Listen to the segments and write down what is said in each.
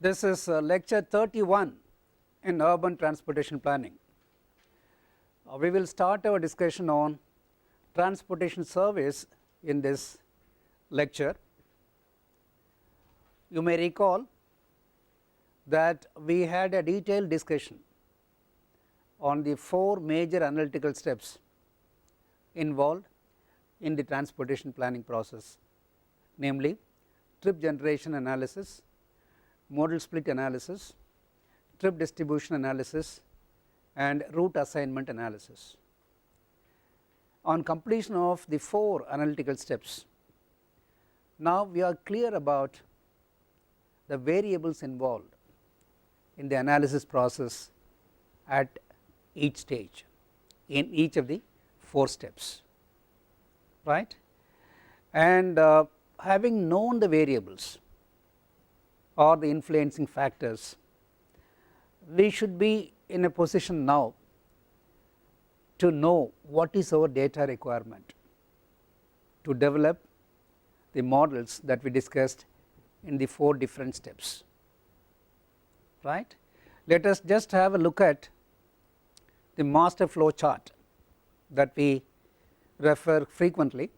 This is lecture 31 in urban transportation planning. We will start our discussion on transportation surveys in this lecture. You may recall that we had a detailed discussion on the 4 major analytical steps involved in the transportation planning process, namely trip generation analysis, modal split analysis, trip distribution analysis and route assignment analysis. On completion of the 4 analytical steps, now we are clear about the variables involved in the analysis process at each stage in each of the 4 steps, right. And having known the variables or the influencing factors, we should be in a position now to know what is our data requirement to develop the models that we discussed in the 4 different steps, right. Let us just have a look at the master flow chart that we refer frequently,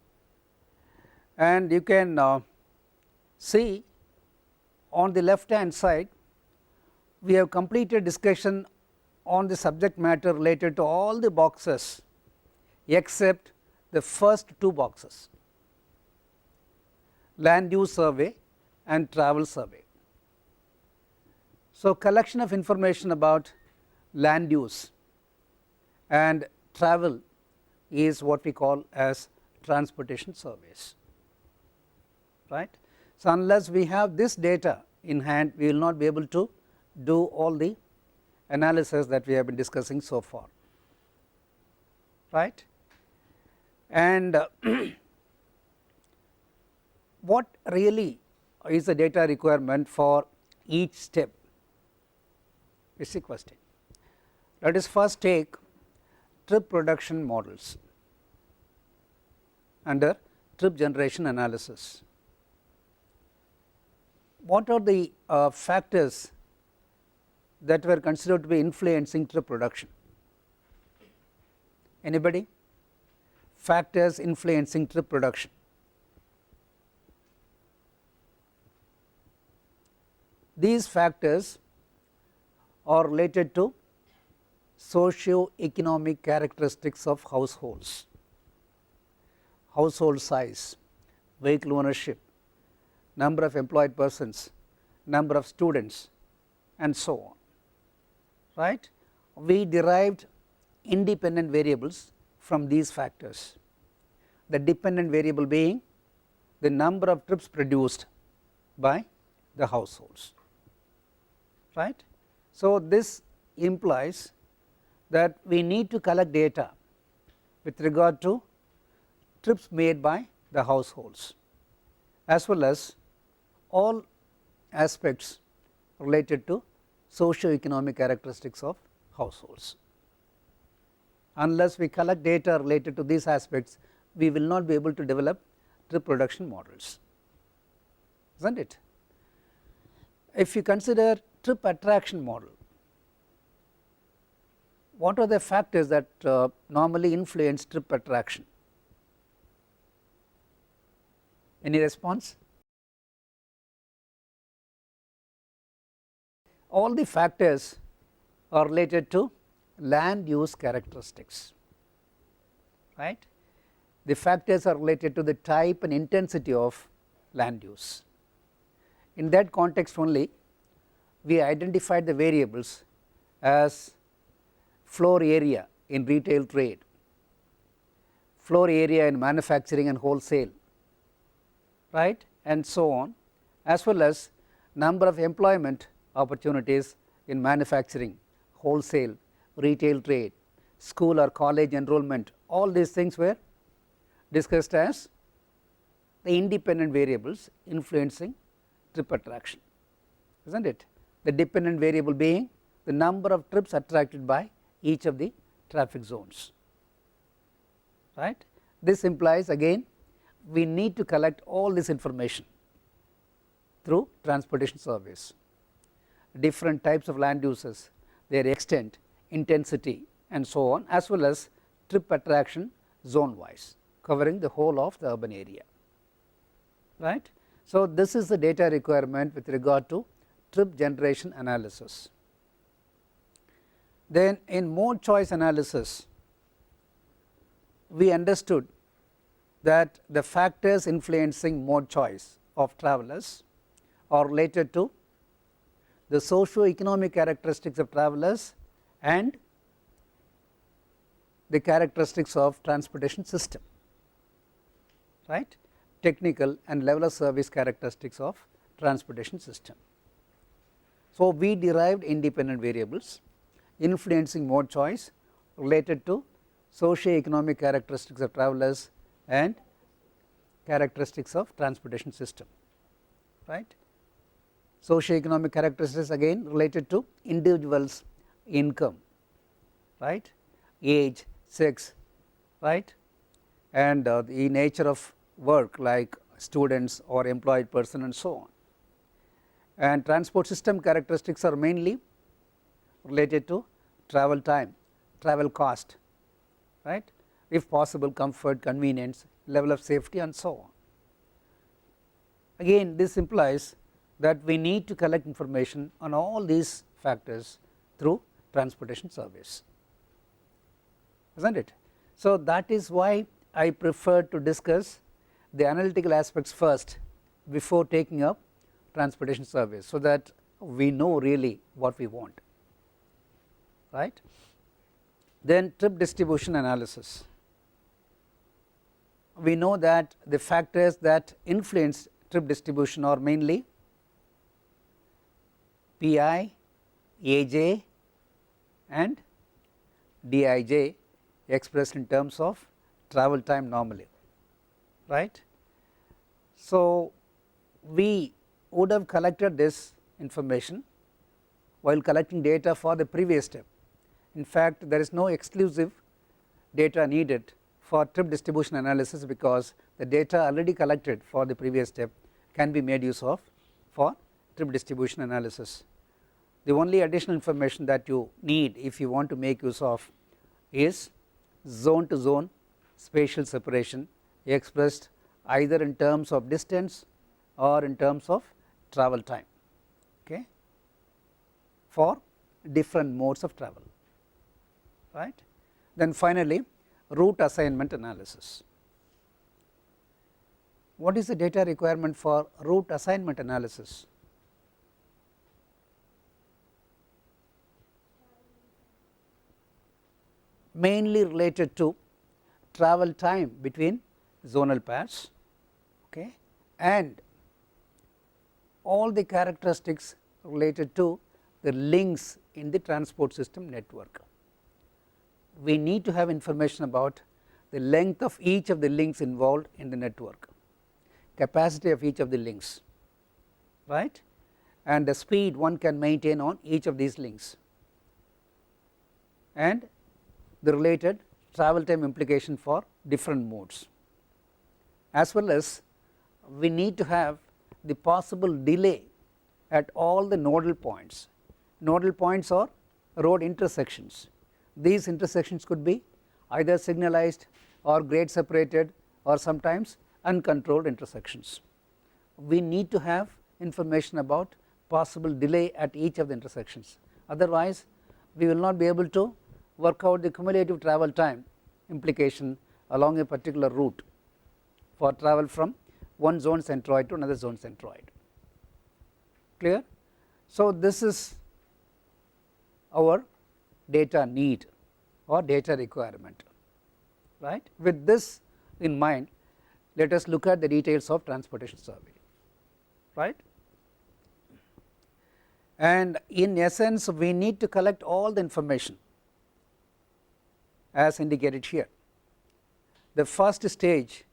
and you can see on the left hand side we have completed discussion on the subject matter related to all the boxes except the first 2 boxes, land use survey and travel survey. So, collection of information about land use and travel is what we call as transportation surveys, right. So, unless we have this data in hand, we will not be able to do all the analysis that we have been discussing so far, right. And what really is the data requirement for each step is the question. Let us first take trip production models under trip generation analysis. What are the factors that were considered to be influencing trip production? Anybody? Factors influencing trip production. These factors are related to socio-economic characteristics of households, household size, vehicle ownership, number of employed persons, number of students and so on, right. We derived independent variables from these factors, the dependent variable being the number of trips produced by the households, right. So, this implies that we need to collect data with regard to trips made by the households as well as all aspects related to socio-economic characteristics of households. Unless we collect data related to these aspects, we will not be able to develop trip production models, is not it. If you consider trip attraction model, what are the factors that normally influence trip attraction? Any response? All the factors are related to land use characteristics, right. The factors are related to the type and intensity of land use. In that context only, we identified the variables as floor area in retail trade, floor area in manufacturing and wholesale, right, and so on, as well as number of employment opportunities in manufacturing, wholesale, retail trade, school or college enrollment. All these things were discussed as the independent variables influencing trip attraction, is not it. The dependent variable being the number of trips attracted by each of the traffic zones, right. This implies again we need to collect all this information through transportation surveys. different types of land uses, their extent, intensity and so on, as well as trip attraction zone wise, covering the whole of the urban area, right. So, this is the data requirement with regard to trip generation analysis. Then in mode choice analysis, we understood that the factors influencing mode choice of travelers are related to the socio-economic characteristics of travelers and the characteristics of transportation system, right, technical and level of service characteristics of transportation system. So, we derived independent variables influencing mode choice related to socio-economic characteristics of travelers and characteristics of transportation system, right. Socio-economic characteristics again related to individuals' income, right, age, sex, right, and the nature of work like students or employed person and so on. And transport system characteristics are mainly related to travel time, travel cost, right, if possible comfort, convenience, level of safety and so on. Again this implies that we need to collect information on all these factors through transportation surveys, isn't it. So, that is why I prefer to discuss the analytical aspects first before taking up transportation surveys, so that we know really what we want, right. Then trip distribution analysis. We know that the factors that influence trip distribution are mainly Pi, Aj and Dij expressed in terms of travel time normally, right. So, we would have collected this information while collecting data for the previous step. In fact, there is no exclusive data needed for trip distribution analysis, because the data already collected for the previous step can be made use of for trip distribution analysis. The only additional information that you need if you want to make use of is zone to zone spatial separation expressed either in terms of distance or in terms of travel time, okay, for different modes of travel, right. Then finally route assignment analysis. What is the data requirement for route assignment analysis? Mainly related to travel time between zonal pairs, okay, and all the characteristics related to the links in the transport system network. We need to have information about the length of each of the links involved in the network, capacity of each of the links, right, and the speed one can maintain on each of these links, and the related travel time implication for different modes, as well as we need to have the possible delay at all the nodal points. Nodal points are road intersections. These intersections could be either signalized or grade separated or sometimes uncontrolled intersections. We need to have information about possible delay at each of the intersections, otherwise we will not be able to work out the cumulative travel time implication along a particular route for travel from one zone centroid to another zone centroid, clear. So, this is our data need or data requirement, right. With this in mind, let us look at the details of transportation survey, right. And in essence we need to collect all the information as indicated here. The first stage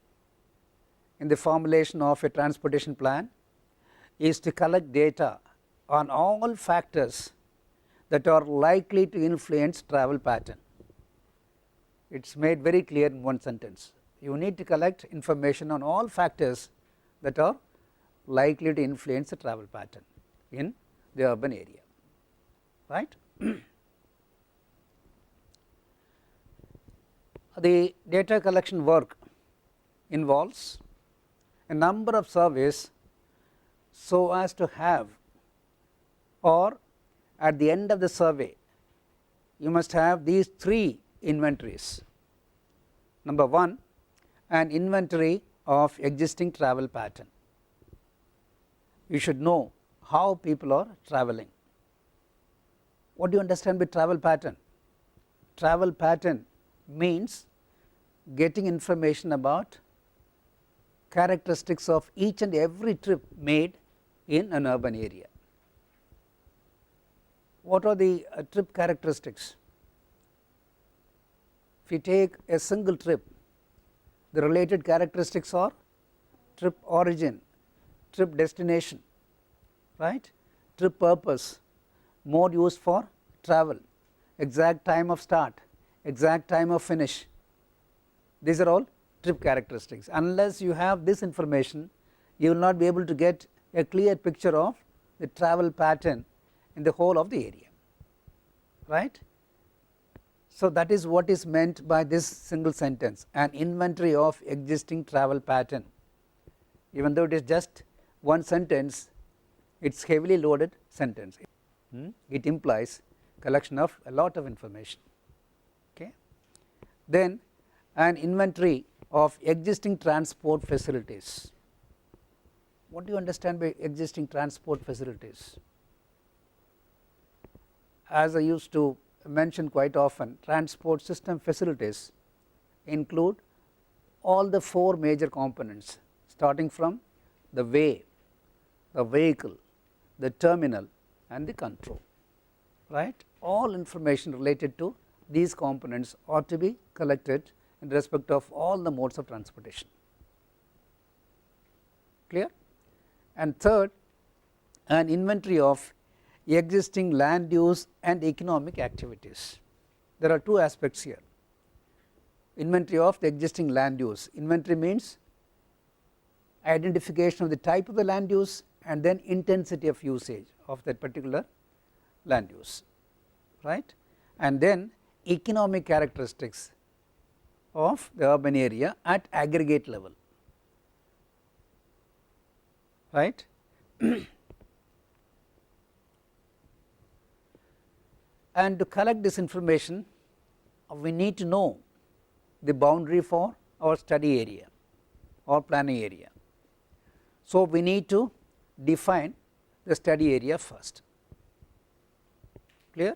in the formulation of a transportation plan is to collect data on all factors that are likely to influence travel pattern. It is made very clear in one sentence. You need to collect information on all factors that are likely to influence the travel pattern in the urban area. right. The data collection work involves a number of surveys so as to have, or at the end of the survey you must have these three inventories. Number 1, an inventory of existing travel pattern. You should know how people are traveling. What do you understand by travel pattern? Travel pattern means getting information about characteristics of each and every trip made in an urban area. What are the trip characteristics? If you take a single trip, the related characteristics are trip origin, trip destination, right, trip purpose, mode used for travel, exact time of start, exact time of finish. These are all trip characteristics. Unless you have this information, you will not be able to get a clear picture of the travel pattern in the whole of the area, right. So, that is what is meant by this single sentence, an inventory of existing travel pattern. Even though it is just one sentence, it is heavily loaded sentence. It implies collection of a lot of information. Okay. Then an inventory of existing transport facilities. What do you understand by existing transport facilities? As I used to mention quite often, transport system facilities include all the 4 major components, starting from the way, the vehicle, the terminal and the control, right. All information related to these components ought to be collected in respect of all the modes of transportation, clear. And third, an inventory of existing land use and economic activities. There are 2 aspects here. Inventory of the existing land use. Inventory means identification of the type of the land use and then intensity of usage of that particular land use, right. And then economic characteristics of the urban area at aggregate level, right. And to collect this information, we need to know the boundary for our study area or planning area. So, we need to define the study area first, clear.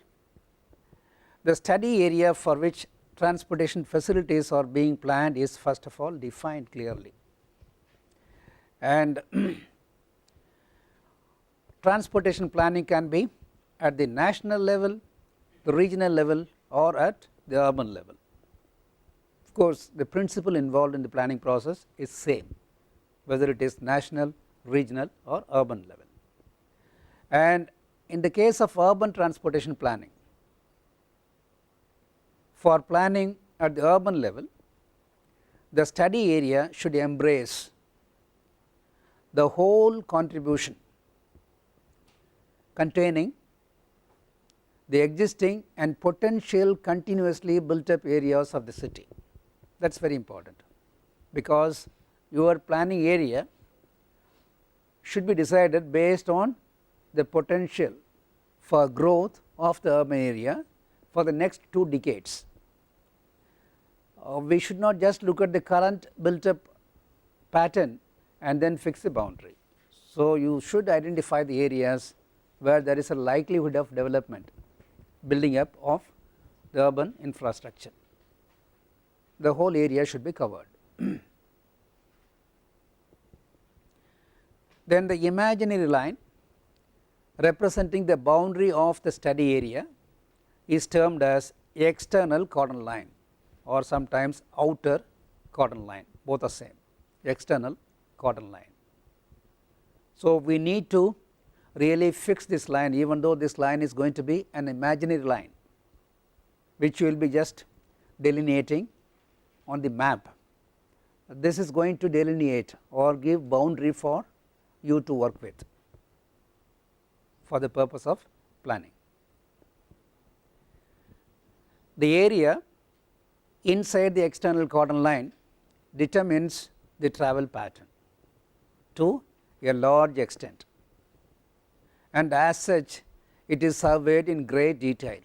The study area for which transportation facilities are being planned is first of all defined clearly, and transportation planning can be at the national level, the regional level or at the urban level. Of course, the principle involved in the planning process is same, whether it is national, regional or urban level. And in the case of urban transportation planning, for planning at the urban level, the study area should embrace the whole contribution containing the existing and potential continuously built up areas of the city. That is very important, because your planning area should be decided based on the potential for growth of the urban area for the next 2 decades. We should not just look at the current built up pattern and then fix the boundary. So, you should identify the areas where there is a likelihood of development, building up of the urban infrastructure. The whole area should be covered. Then the imaginary line representing the boundary of the study area is termed as external cordon line or sometimes outer cordon line, both are same, external cordon line. So, we need to really fix this line, even though this line is going to be an imaginary line which you will be just delineating on the map. This is going to delineate or give boundary for you to work with for the purpose of planning. The area inside the external cordon line determines the travel pattern to a large extent, and as such it is surveyed in great detail.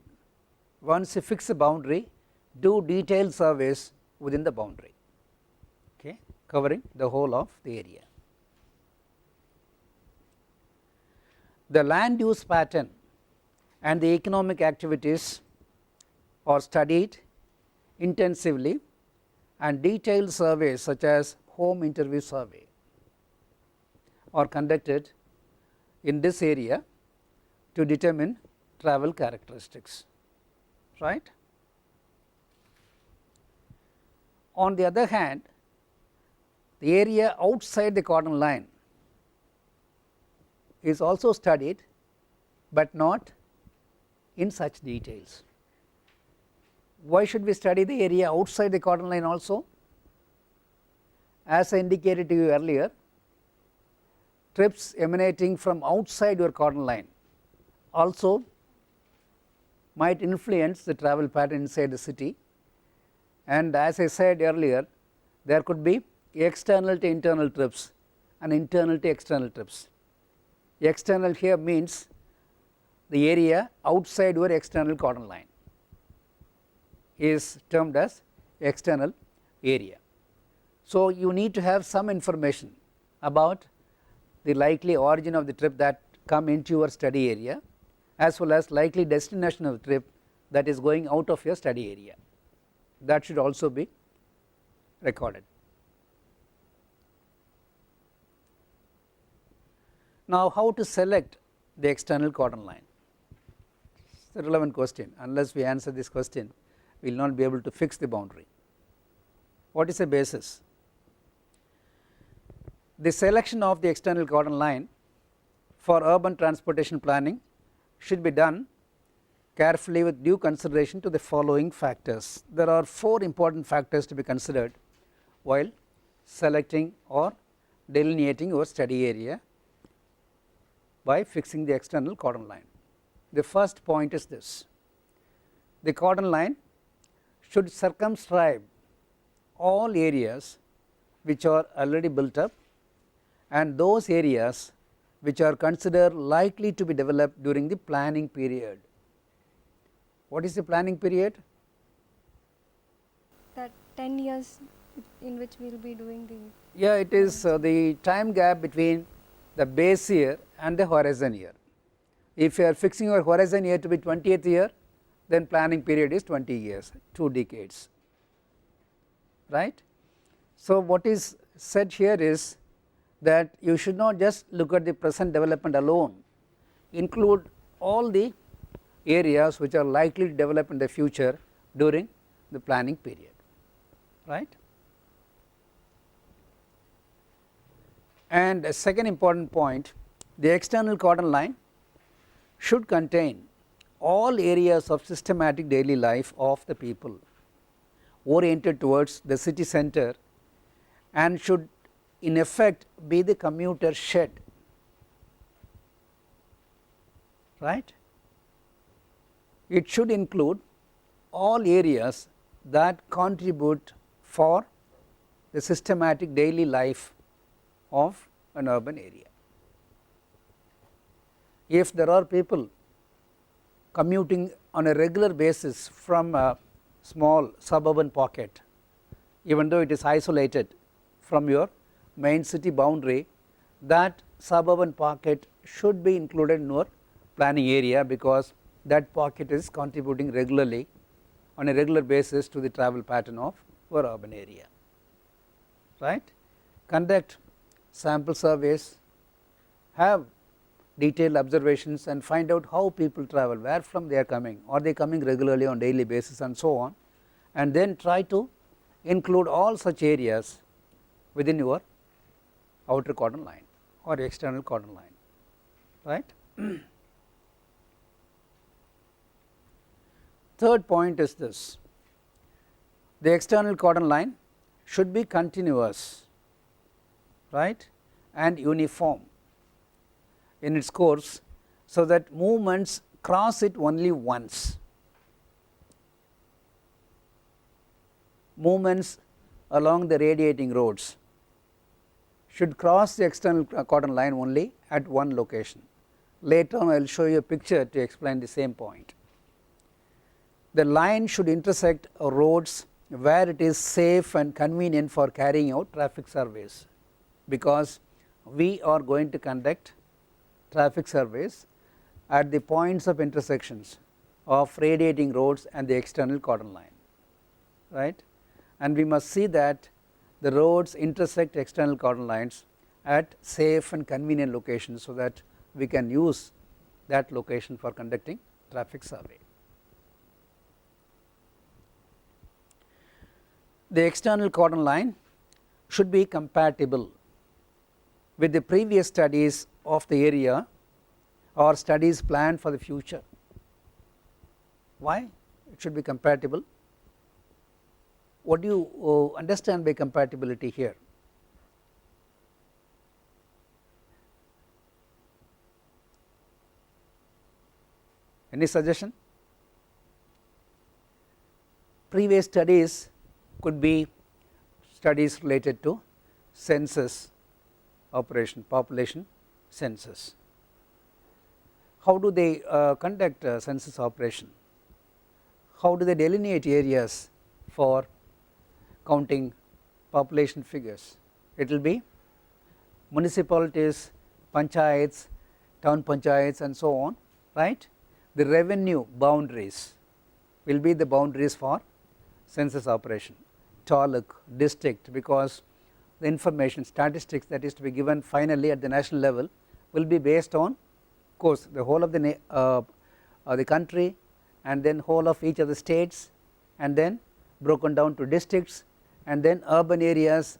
Once you fix a boundary, do detailed surveys within the boundary, okay, covering the whole of the area. The land use pattern and the economic activities are studied intensively, and detailed surveys such as home interview survey are conducted in this area to determine travel characteristics, right. On the other hand, the area outside the cordon line is also studied, but not in such details. Why should we study the area outside the cordon line also? As I indicated to you earlier, trips emanating from outside your cordon line also might influence the travel pattern inside the city, and as I said earlier, there could be external to internal trips and internal to external trips. External here means the area outside your external cordon line is termed as external area. So, you need to have some information about the likely origin of the trip that come into your study area, as well as likely destination of the trip that is going out of your study area. That should also be recorded. Now, how to select the external cordon line? It is a relevant question. Unless we answer this question, we will not be able to fix the boundary. What is the basis? The selection of the external cordon line for urban transportation planning should be done carefully with due consideration to the following factors. There are 4 important factors to be considered while selecting or delineating your study area by fixing the external cordon line. The first point is this: the cordon line should circumscribe all areas which are already built up and those areas which are considered likely to be developed during the planning period. What is the planning period? That 10 years in which we will be doing the. Yeah, it is the time gap between the base year and the horizon year. If you are fixing your horizon year to be 20th year, then planning period is 20 years, 2 decades, right. So, what is said here is that you should not just look at the present development alone, include all the areas which are likely to develop in the future during the planning period, right. And a second important point, the external cordon line should contain all areas of systematic daily life of the people oriented towards the city center and should in effect be the commuter shed, right. It should include all areas that contribute for the systematic daily life of an urban area. If there are people commuting on a regular basis from a small suburban pocket, even though it is isolated from your main city boundary, that suburban pocket should be included in your planning area, because that pocket is contributing regularly on a regular basis to the travel pattern of your urban area, right. Conduct sample surveys, have detailed observations and find out how people travel, where from they are coming, are they coming regularly on daily basis and so on, and then try to include all such areas within your outer cordon line or external cordon line, right. Third point is this: the external cordon line should be continuous, right, and uniform in its course, so that movements cross it only once. movements along the radiating roads should cross the external cordon line only at one location. Later on I will show you a picture to explain the same point. The line should intersect roads where it is safe and convenient for carrying out traffic surveys, because we are going to conduct traffic surveys at the points of intersections of radiating roads and the external cordon line, right, and we must see that the roads intersect external cordon lines at safe and convenient locations, so that we can use that location for conducting traffic survey. The external cordon line should be compatible with the previous studies of the area or studies planned for the future. Why it should be compatible? What do you understand by compatibility here? Any suggestion? Previous studies could be studies related to census operation, population census. How do they conduct census operation? How do they delineate areas for counting population figures? It will be municipalities, panchayats, town panchayats and so on, right. The revenue boundaries will be the boundaries for census operation, taluk, district, because the information statistics that is to be given finally at the national level will be based on, of course, the whole of the country, and then whole of each of the states, and then broken down to districts, and then urban areas,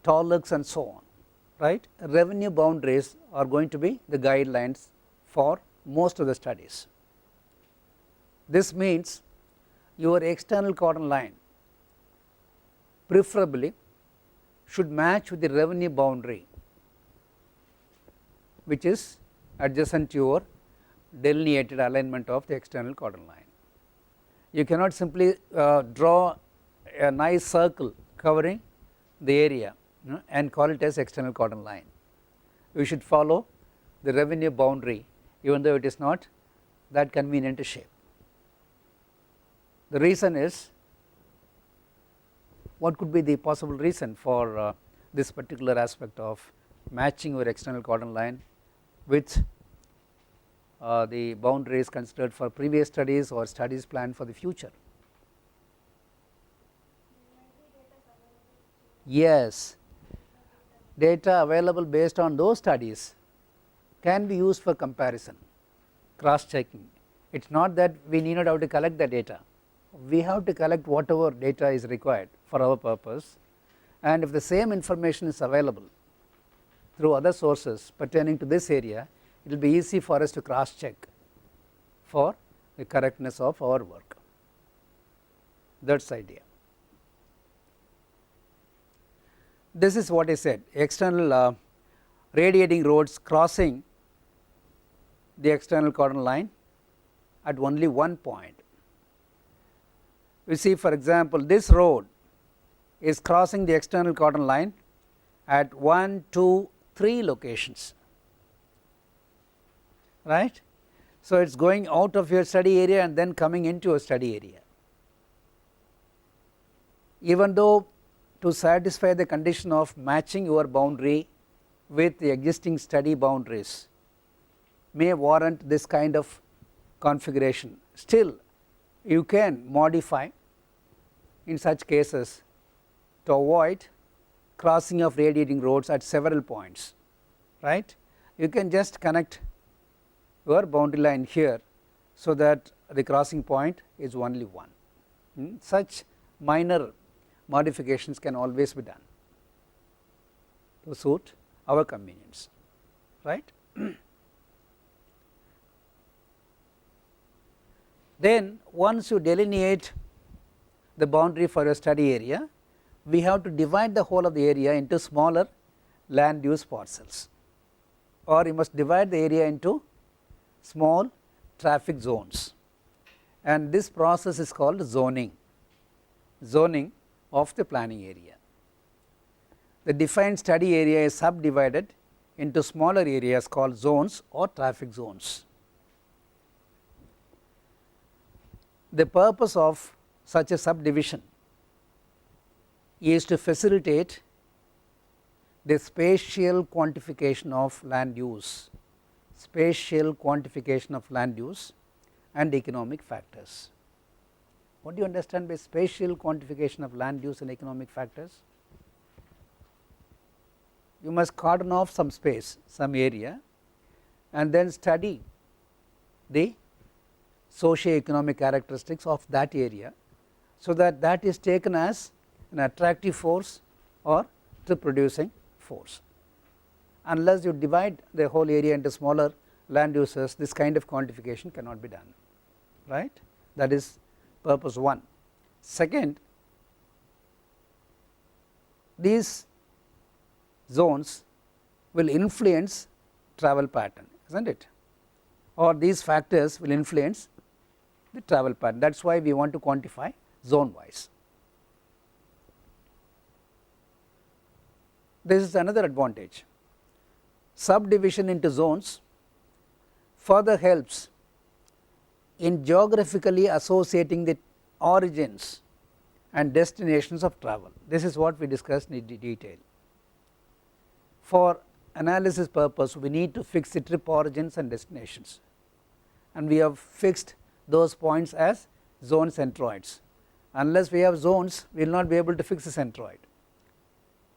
taluks and so on, right. Revenue boundaries are going to be the guidelines for most of the studies. This means your external cordon line preferably should match with the revenue boundary which is adjacent to your delineated alignment of the external cordon line. You cannot simply draw a nice circle covering the area, you know, and call it as external cordon line. You should follow the revenue boundary even though it is not that convenient to shape. The reason is, what could be the possible reason for this particular aspect of matching your external cordon line with the boundaries considered for previous studies or studies planned for the future? Yes, data available based on those studies can be used for comparison, cross checking. It is not that we need not have to collect the data, we have to collect whatever data is required for our purpose, and if the same information is available through other sources pertaining to this area, it will be easy for us to cross check for the correctness of our work. That is the idea. This is what I said, external radiating roads crossing the external cordon line at only one point. We see, for example, this road is crossing the external cordon line at 1, 2, 3 locations, right. So it is going out of your study area and then coming into a study area. Even though to satisfy the condition of matching your boundary with the existing study boundaries may warrant this kind of configuration, still you can modify in such cases to avoid crossing of radiating roads at several points, right. You can just connect your boundary line here so that the crossing point is only one. Such minor modifications can always be done to suit our convenience, right. Then once you delineate the boundary for your study area, we have to divide the whole of the area into smaller land use parcels, or you must divide the area into small traffic zones, and this process is called zoning. Zoning of the planning area. The defined study area is subdivided into smaller areas called zones or traffic zones. The purpose of such a subdivision is to facilitate the spatial quantification of land use, and economic factors. What do you understand by spatial quantification of land use and economic factors? You must cordon off some space, some area, and then study the socio-economic characteristics of that area, so that that is taken as an attractive force or trip producing force. Unless you divide the whole area into smaller land uses, this kind of quantification cannot be done, right. That is purpose 1. Second, these zones will influence travel pattern, isn't it, or these factors will influence the travel pattern. That is why we want to quantify zone wise. This is another advantage. Subdivision into zones further helps in geographically associating the origins and destinations of travel. This is what we discussed in detail. For analysis purpose, we need to fix the trip origins and destinations, and we have fixed those points as zone centroids. Unless we have zones, we will not be able to fix the centroid.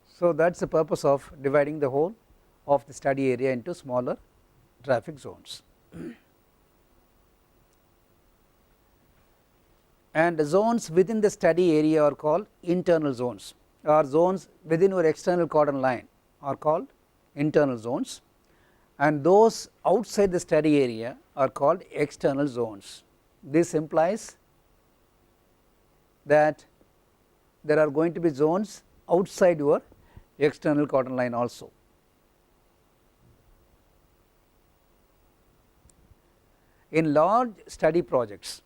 So that is the purpose of dividing the whole of the study area into smaller traffic zones. And the zones within the study area are called internal zones, or zones within your external cordon line are called internal zones, and those outside the study area are called external zones. This implies that there are going to be zones outside your external cordon line also. In large study projects,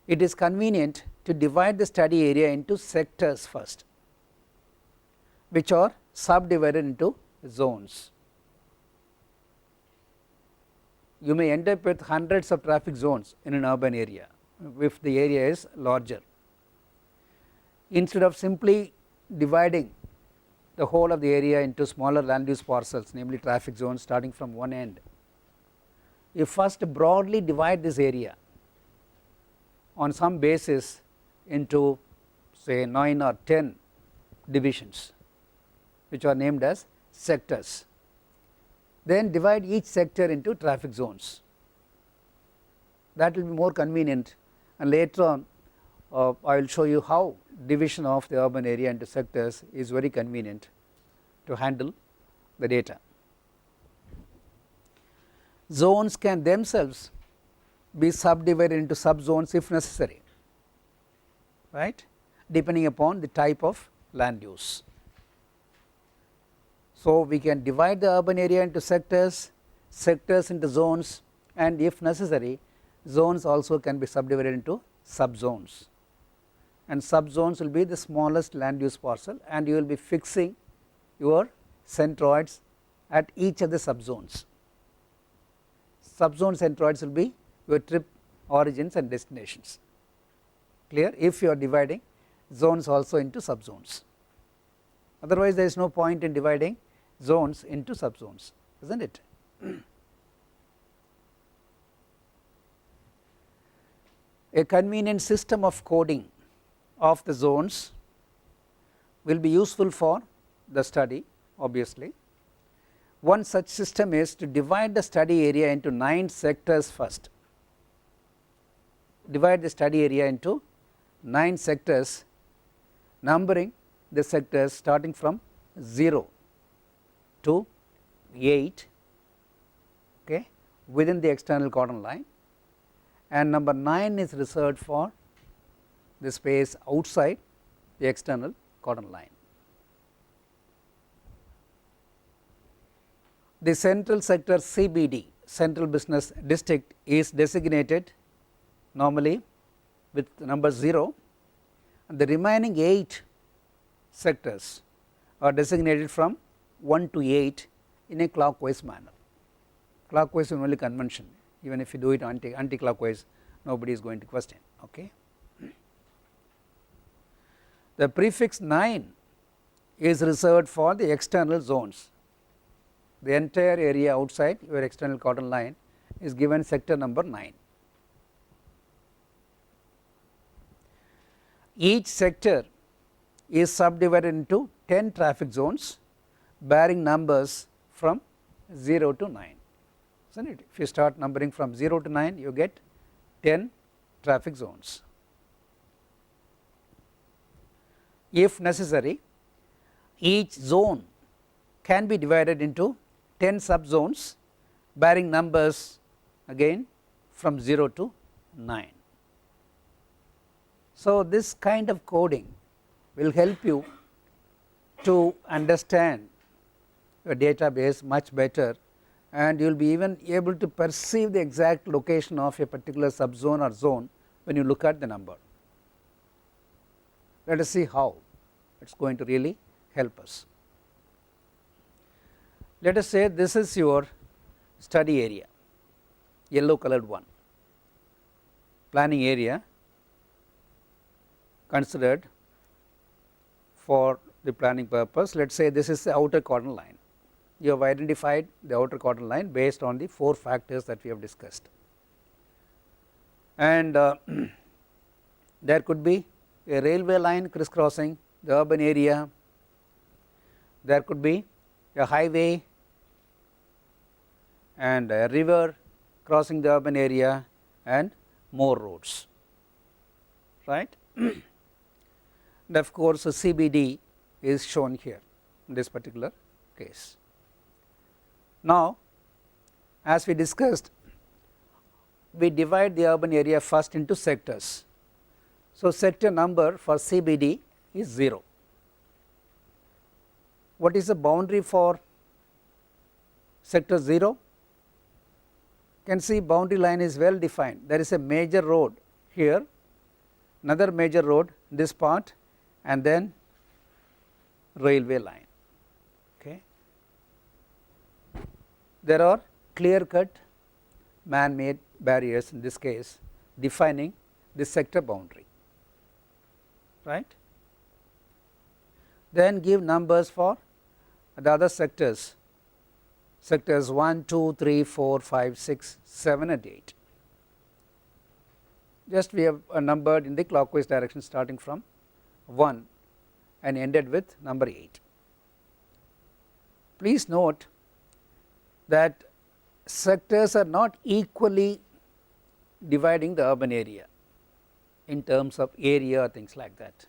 it is convenient to divide the study area into sectors first, which are subdivided into zones. You may end up with hundreds of traffic zones in an urban area if the area is larger. Instead of simply dividing the whole of the area into smaller land use parcels, namely traffic zones starting from one end, you first broadly divide this area on some basis into say 9 or 10 divisions, which are named as sectors. Then divide each sector into traffic zones. That will be more convenient, and later on I will show you how division of the urban area into sectors is very convenient to handle the data. Zones can themselves be subdivided into subzones if necessary, right, depending upon the type of land use. So we can divide the urban area into sectors, sectors into zones, and if necessary, zones also can be subdivided into subzones, and subzones will be the smallest land use parcel, and you will be fixing your centroids at each of the subzones. Subzone centroids will be your trip origins and destinations. Clear? If you are dividing zones also into subzones, otherwise there is no point in dividing zones into subzones, isn't it? A convenient system of coding of the zones will be useful for the study, obviously. One such system is to divide the study area into 9 sectors first. Divide the study area into 9 sectors, numbering the sectors starting from 0 to 8, okay, within the external cordon line, and number 9 is reserved for the space outside the external cordon line. The central sector CBD, central business district, is designated normally with number 0, The remaining 8 sectors are designated from 1 to 8 in a clockwise manner. Clockwise is only convention, even if you do it anti-clockwise, nobody is going to question. Okay. The prefix 9 is reserved for the external zones. The entire area outside your external cordon line is given sector number 9. Each sector is subdivided into 10 traffic zones bearing numbers from 0 to 9, isn't it? If you start numbering from 0 to 9, you get 10 traffic zones. If necessary, each zone can be divided into 10 subzones bearing numbers again from 0 to 9. So, this kind of coding will help you to understand your database much better, and you will be even able to perceive the exact location of a particular subzone or zone when you look at the number. Let us see how it is going to really help us. Let us say this is your study area, yellow colored one, planning area considered for the planning purpose. Let us say this is the outer cordon line. You have identified the outer cordon line based on the 4 factors that we have discussed, and there could be a railway line crisscrossing the urban area, there could be a highway and a river crossing the urban area and more roads, right. And of course, CBD is shown here in this particular case. Now, as we discussed, we divide the urban area first into sectors. So, sector number for CBD is 0. What is the boundary for sector 0? You can see boundary line is well defined. There is a major road here, another major road this part, and then railway line. Okay. There are clear cut man made barriers in this case defining the sector boundary, right. Then give numbers for the other sectors, sectors 1, 2, 3, 4, 5, 6, 7 and 8. Just we have numbered in the clockwise direction starting from 1 and ended with number 8. Please note that sectors are not equally dividing the urban area in terms of area or things like that.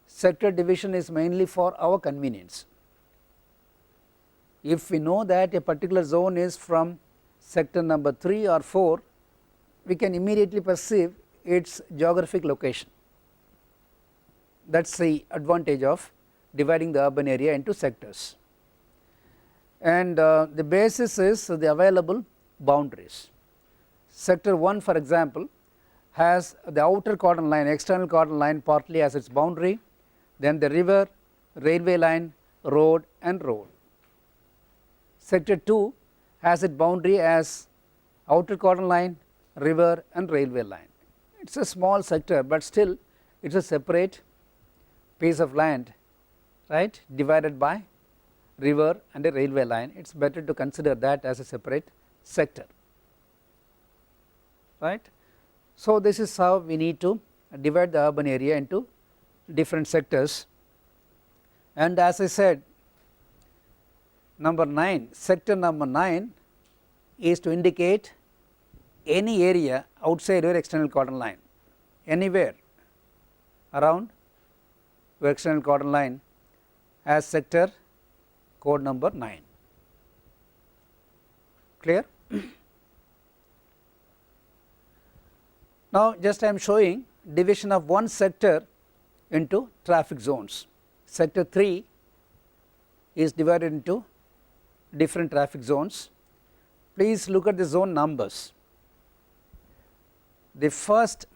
Sector division is mainly for our convenience. If we know that a particular zone is from sector number 3 or 4, we can immediately perceive its geographic location. That is the advantage of dividing the urban area into sectors. And the basis is the available boundaries. Sector 1, for example, has the outer cordon line, external cordon line partly as its boundary, then the river, railway line, road and road. Sector 2 has its boundary as outer cordon line, river and railway line. It is a small sector, but still it is a separate piece of land, right, divided by river and a railway line. It is better to consider that as a separate sector, right. So, this is how we need to divide the urban area into different sectors, and as I said, number 9, sector number 9 is to indicate any area outside your external cordon line, anywhere around your external cordon line as sector code number 9. Clear? Now, just I am showing division of one sector into traffic zones. Sector 3 is divided into different traffic zones. Please look at the zone numbers. The first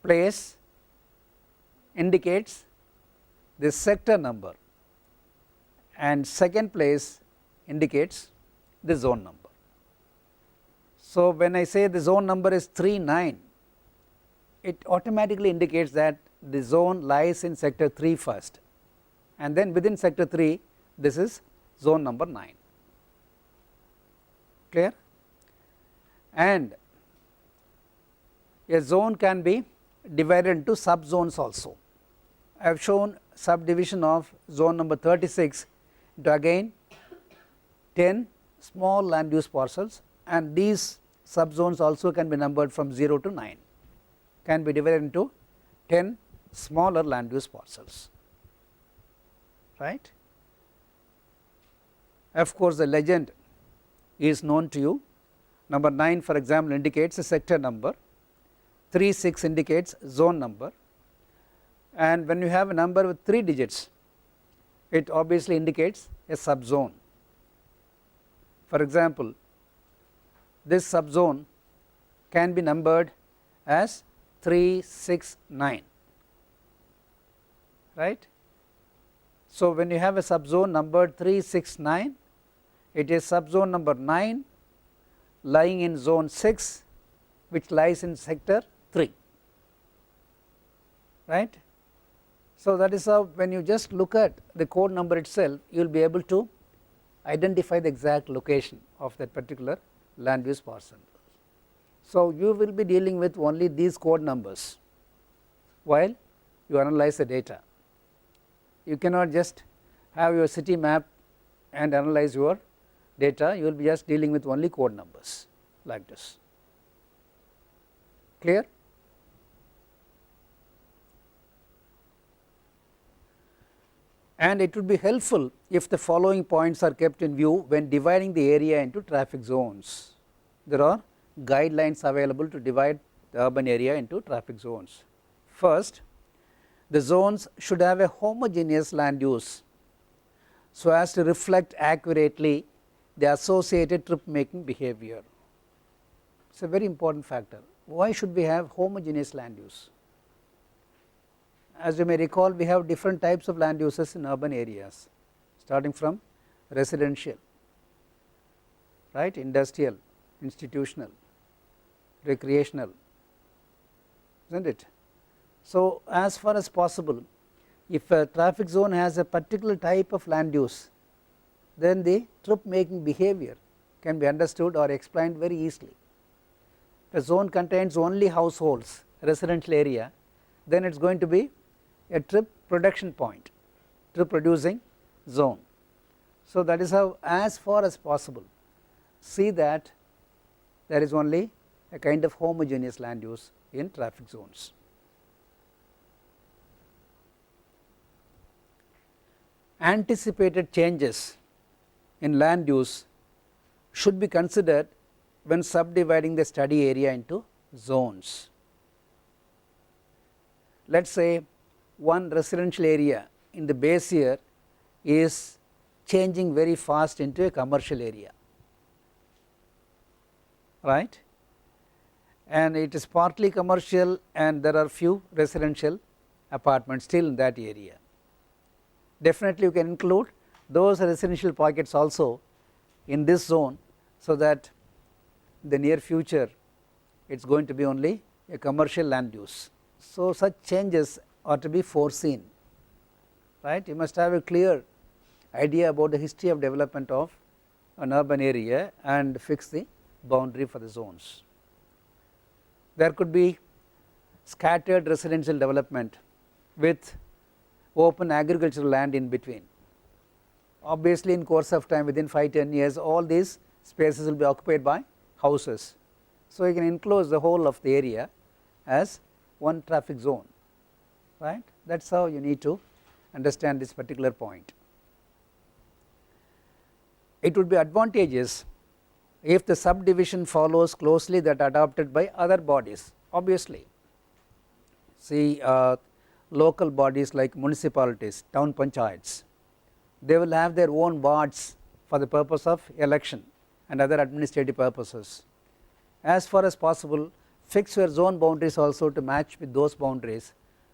place indicates the sector number and second place indicates the zone number. So, when I say the zone number is 39, it automatically indicates that the zone lies in sector 3 first, and then within sector 3 this is zone number 9, clear. And a zone can be divided into sub zones also. I have shown subdivision of zone number 36 into again 10 small land use parcels, and these sub zones also can be numbered from 0 to 9, can be divided into 10 smaller land use parcels, right. Of course, the legend is known to you. Number 9 for example indicates a sector number, 36 indicates zone number, and when you have a number with 3 digits it obviously indicates a subzone. For example, this subzone can be numbered as 369, right. So, when you have a subzone numbered 369, it is subzone number 9 lying in zone 6, which lies in sector 3, right. So, that is how when you just look at the code number itself, you will be able to identify the exact location of that particular land use parcel. So, you will be dealing with only these code numbers while you analyze the data. You cannot just have your city map and analyze your data, you will be just dealing with only code numbers like this, clear. And it would be helpful if the following points are kept in view when dividing the area into traffic zones. There are guidelines available to divide the urban area into traffic zones. First, the zones should have a homogeneous land use so as to reflect accurately the associated trip making behavior. It is a very important factor. Why should we have homogeneous land use? As you may recall, we have different types of land uses in urban areas, starting from residential, right, industrial, institutional, recreational, isn't it. So, as far as possible, if a traffic zone has a particular type of land use, then the trip making behavior can be understood or explained very easily. If a zone contains only households, residential area, then it is going to be a trip production point, trip producing zone. So, that is how as far as possible see that there is only a kind of homogeneous land use in traffic zones. Anticipated changes in land use should be considered when subdividing the study area into zones. Let us say one residential area in the base year is changing very fast into a commercial area, right, and it is partly commercial and there are few residential apartments still in that area. Definitely you can include those residential pockets also in this zone, so that in the near future it is going to be only a commercial land use. So, such changes are to be foreseen, right. You must have a clear idea about the history of development of an urban area and fix the boundary for the zones. There could be scattered residential development with open agricultural land in between. Obviously, in course of time, within 5-10 years, all these spaces will be occupied by houses. So, you can enclose the whole of the area as one traffic zone, right. That is how you need to understand this particular point. It would be advantageous if the subdivision follows closely that adopted by other bodies. Obviously, see local bodies like municipalities, town panchayats, they will have their own wards for the purpose of election and other administrative purposes. As far as possible, fix your zone boundaries also to match with those boundaries,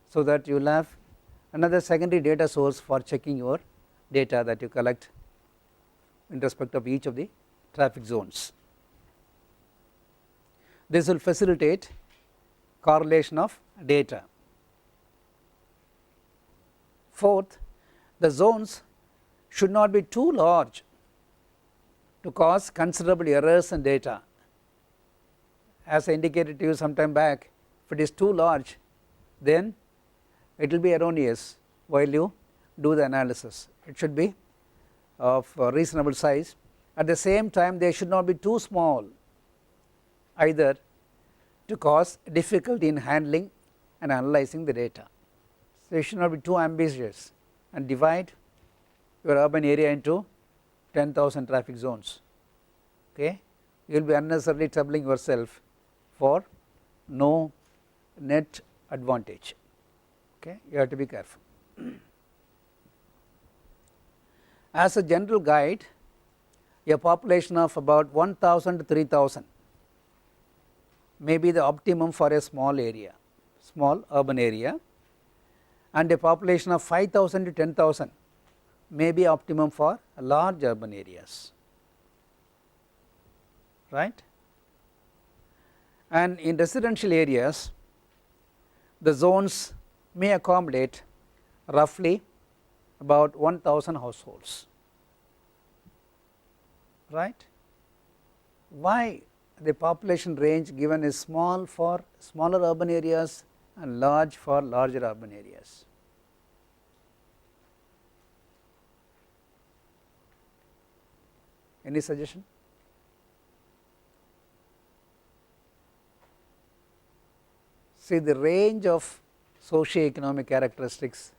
so that you will have another secondary data source for checking your data that you collect in respect of each of the traffic zones. This will facilitate correlation of data. Fourth, the zones should not be too large to cause considerable errors in data. As I indicated to you some time back, if it is too large, then it will be erroneous while you do the analysis. It should be of reasonable size. At the same time, they should not be too small either to cause difficulty in handling and analyzing the data. So you should not be too ambitious and divide your urban area into 10,000 traffic zones. Okay, you will be unnecessarily troubling yourself for no net advantage. Okay, you have to be careful. As a general guide, a population of about 1,000 to 3,000 may be the optimum for a small area, small urban area, and a population of 5,000 to 10,000 may be optimum for large urban areas, right. And in residential areas, the zones may accommodate roughly about 1,000 households, right. Why the population range given is small for smaller urban areas and large for larger urban areas? Any suggestion? See, the range of socio-economic characteristics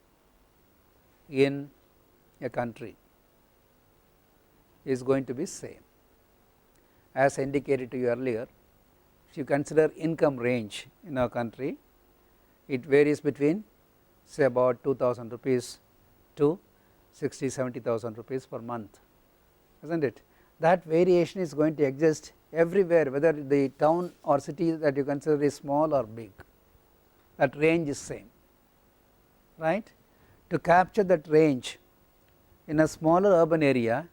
in a country is going to be same. As I indicated to you earlier, if you consider income range in our country, it varies between say about 2,000 rupees to 60,000-70,000 rupees per month, is not it. That variation is going to exist everywhere, whether the town or city that you consider is small or big, that range is same, right. To capture that range in a smaller urban area,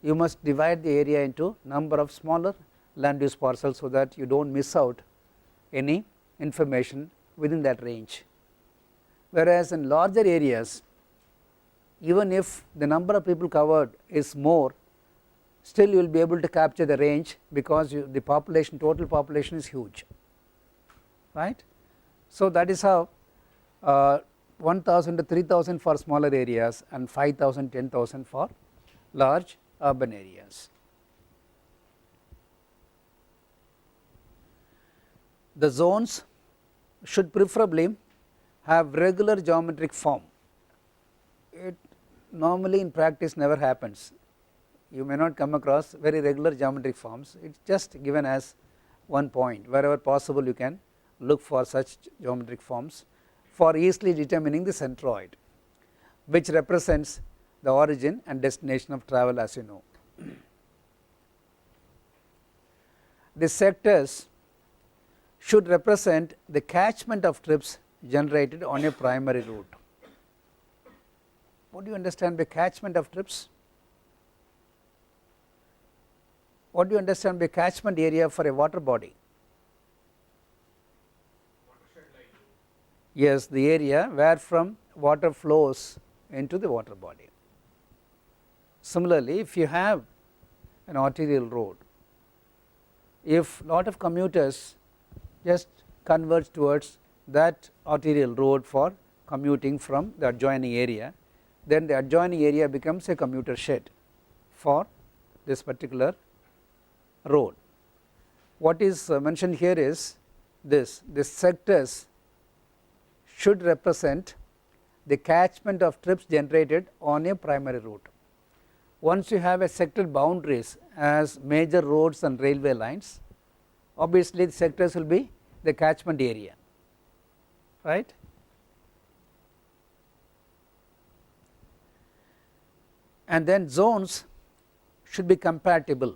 you must divide the area into number of smaller land use parcels, so that you do not miss out any information within that range. Whereas in larger areas, even if the number of people covered is more, still you will be able to capture the range, because the population, total population is huge, right. So that is how 1,000 to 3,000 for smaller areas and 5,000, 10,000 for large urban areas. The zones should preferably have regular geometric form. It normally in practice never happens. You may not come across very regular geometric forms. It is just given as one point. Wherever possible, you can look for such geometric forms for easily determining the centroid, which represents the origin and destination of travel, as you know. The sectors should represent the catchment of trips generated on a primary route. What do you understand by catchment of trips? What do you understand by catchment area for a water body? Yes, the area where from water flows into the water body. Similarly, if you have an arterial road, if lot of commuters just converge towards that arterial road for commuting from the adjoining area, then the adjoining area becomes a commuter shed for this particular road. What is mentioned here is this sectors should represent the catchment of trips generated on a primary route. Once you have a sector boundaries as major roads and railway lines, obviously the sectors will be the catchment area, right. And then zones should be compatible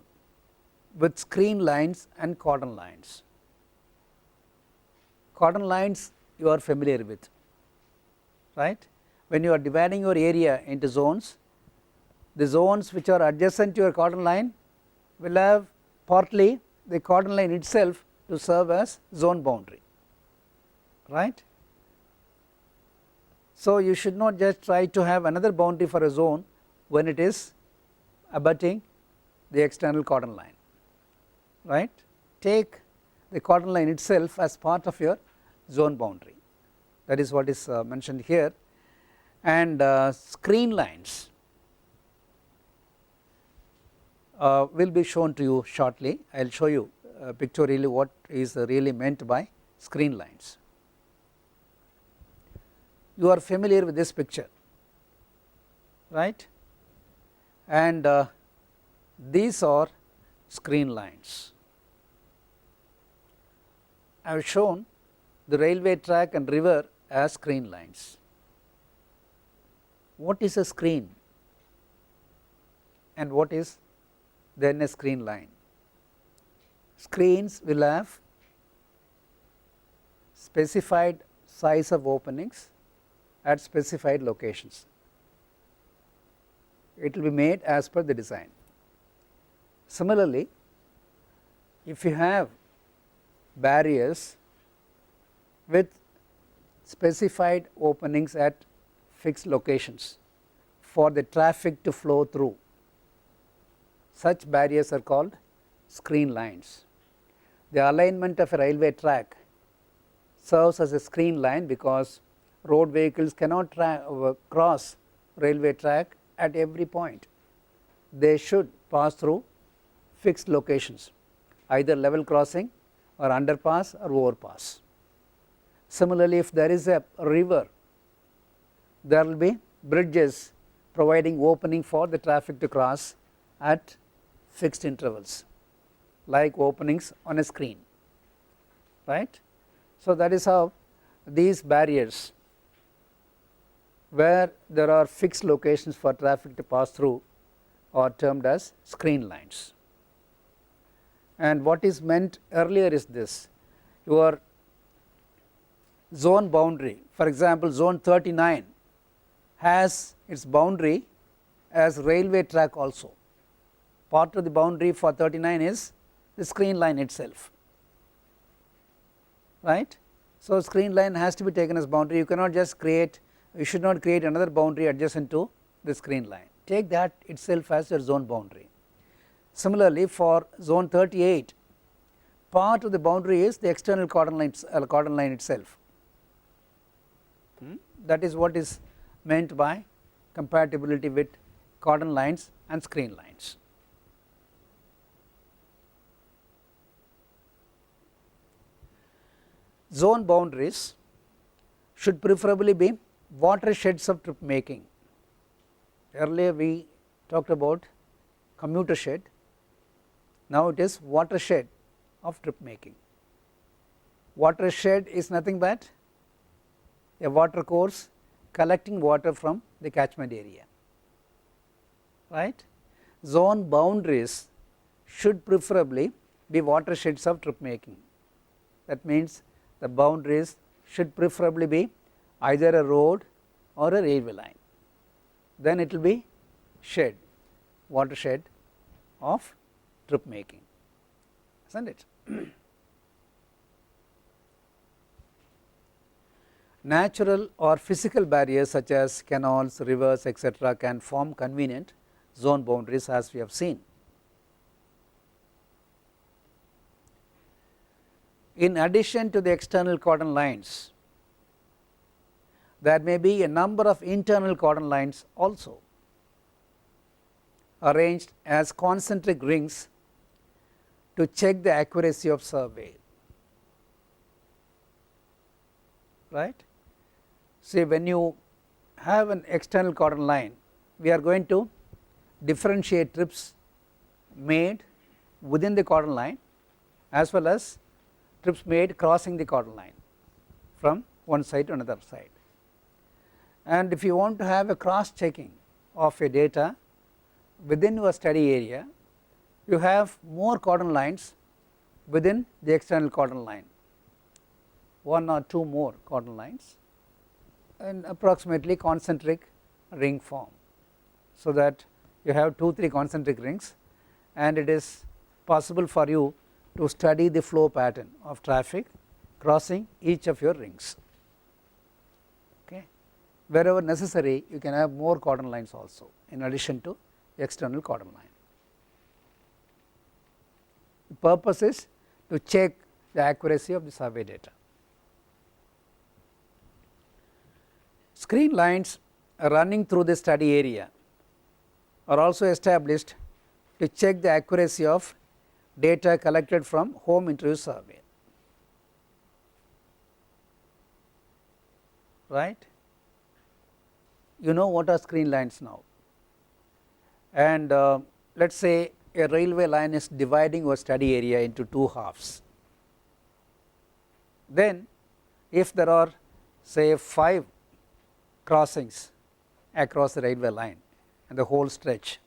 with screen lines and cordon lines. cordon lines you are familiar with, right. When you are dividing your area into zones, the zones which are adjacent to your cordon line will have partly the cordon line itself to serve as zone boundary, right. So, you should not just try to have another boundary for a zone when it is abutting the external cordon line, right. Take the cordon line itself as part of your zone boundary, that is what is mentioned here. And screen lines will be shown to you shortly. I will show you pictorially what is really meant by screen lines. You are familiar with this picture, right, and these are screen lines. I have shown the railway track and river as screen lines. What is a screen and what is then a screen line? Screens will have specified size of openings at specified locations. It will be made as per the design. Similarly, if you have barriers with specified openings at fixed locations for the traffic to flow through, such barriers are called screen lines. The alignment of a railway track serves as a screen line because road vehicles cannot cross railway track at every point. They should pass through fixed locations, either level crossing or underpass or overpass. Similarly, if there is a river, there will be bridges providing opening for the traffic to cross at fixed intervals, like openings on a screen, right. So, that is how these barriers where there are fixed locations for traffic to pass through are termed as screen lines. And what is meant earlier is this: your zone boundary, for example, zone 39 has its boundary as railway track also. Part of the boundary for 39 is the screen line itself, right. So, screen line has to be taken as boundary. You cannot just create, you should not create another boundary adjacent to the screen line. Take that itself as your zone boundary. Similarly, for zone 38, part of the boundary is the external cordon line itself. That is what is meant by compatibility with cordon lines and screen lines. Zone boundaries should preferably be watersheds of trip making. Earlier we talked about commuter shed, now it is watershed of trip making. Watershed is nothing but a water course collecting water from the catchment area, right. Zone boundaries should preferably be watersheds of trip making. That means the boundaries should preferably be either a road or a railway line, then it will be shed, watershed of trip making, isn't it. Natural or physical barriers such as canals, rivers, etc. can form convenient zone boundaries, as we have seen. In addition to the external cordon lines, there may be a number of internal cordon lines also, arranged as concentric rings to check the accuracy of survey, right. See, when you have an external cordon line, we are going to differentiate trips made within the cordon line as well as trips made crossing the cordon line from one side to another side. And if you want to have a cross checking of a data within your study area, you have more cordon lines within the external cordon line. one or two more cordon lines in approximately concentric ring form. So that you have 2-3 concentric rings, and it is possible for you to study the flow pattern of traffic crossing each of your rings. Okay. Wherever necessary, you can have more cordon lines also in addition to external cordon line. The purpose is to check the accuracy of the survey data. Screen lines running through the study area are also established to check the accuracy of data collected from home interview survey, right. You know what are screen lines now, and let us say a railway line is dividing your study area into two halves. Then if there are say 5 crossings across the railway line and the whole stretch,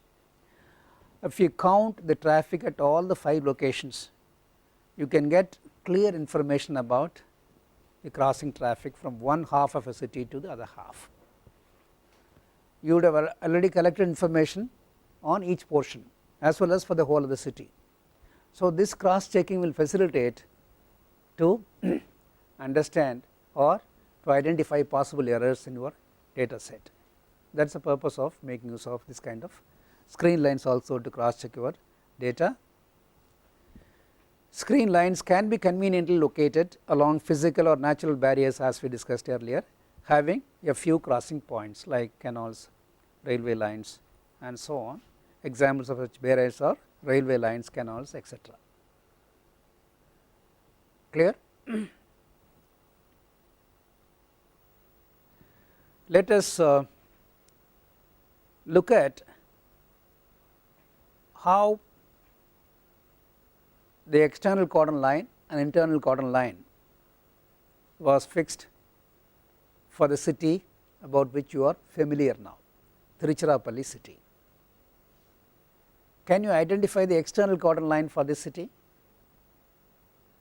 if you count the traffic at all the 5 locations, you can get clear information about the crossing traffic from one half of a city to the other half. You would have already collected information on each portion as well as for the whole of the city. So this cross checking will facilitate to understand or to identify possible errors in your data set. That is the purpose of making use of this kind of screen lines also to cross check your data. Screen lines can be conveniently located along physical or natural barriers, as we discussed earlier, having a few crossing points like canals, railway lines and so on. Examples of such barriers are railway lines, canals, etc. Clear? Let us look at how the external cordon line and internal cordon line was fixed for the city about which you are familiar now, Tiruchirappalli city. Can you identify the external cordon line for this city?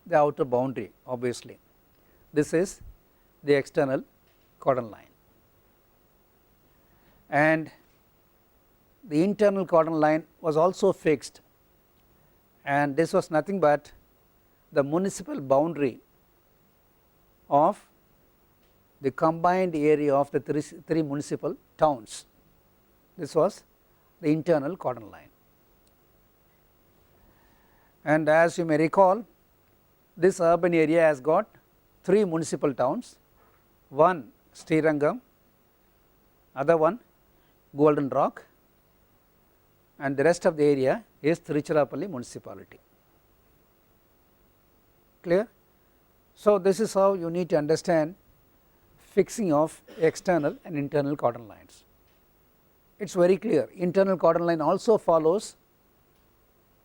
The outer boundary, obviously. This is the external cordon line, and the internal cordon line was also fixed, and this was nothing but the municipal boundary of the combined area of the three municipal towns. This was the internal cordon line, and as you may recall, this urban area has got 3 municipal towns, one Srirangam, other one Golden Rock, and the rest of the area is Tiruchirappalli municipality. Clear? So this is how you need to understand fixing of external and internal cordon lines. It is very clear, internal cordon line also follows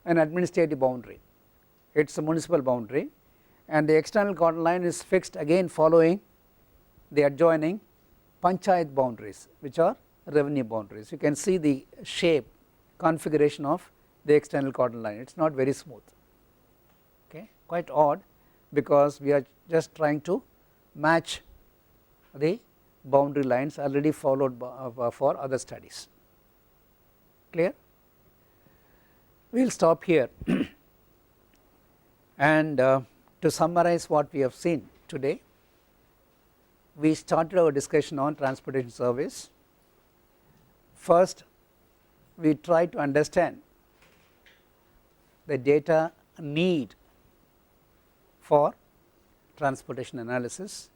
an administrative boundary, it is a municipal boundary, and the external cordon line is fixed again following the adjoining panchayat boundaries, which are revenue boundaries. You can see the shape configuration of the external cordon line, it is not very smooth, okay, quite odd, because we are just trying to match the boundary lines already followed for other studies. Clear? We will stop here and to summarize what we have seen today, we started our discussion on transportation surveys. First, we try to understand the data need for transportation analysis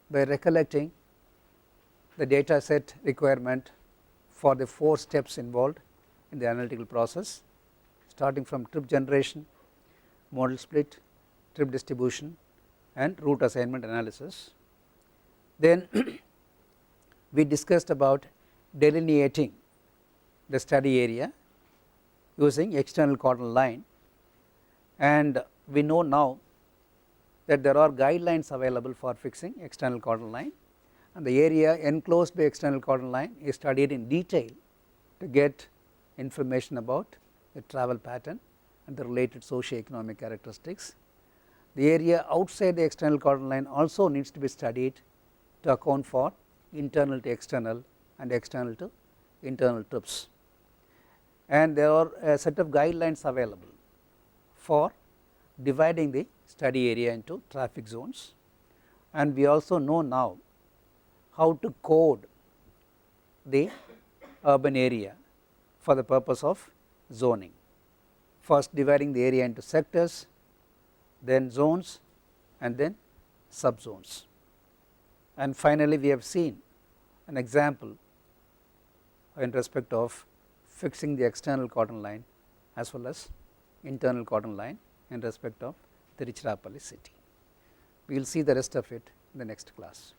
by recollecting the data set requirement for the 4 steps involved in the analytical process, starting from trip generation, modal split, trip distribution and route assignment analysis. Then we discussed about delineating the study area using external cordon line, and we know now that there are guidelines available for fixing external cordon line, and the area enclosed by external cordon line is studied in detail to get information about the travel pattern and the related socio-economic characteristics. the area outside the external cordon line also needs to be studied to account for internal to external and external to internal trips. And there are a set of guidelines available for dividing the study area into traffic zones, and we also know now how to code the urban area for the purpose of zoning. First dividing the area into sectors, then zones, and then subzones. And finally, we have seen an example in respect of fixing the external cordon line as well as internal cordon line in respect of the Tiruchirappalli city. We will see the rest of it in the next class.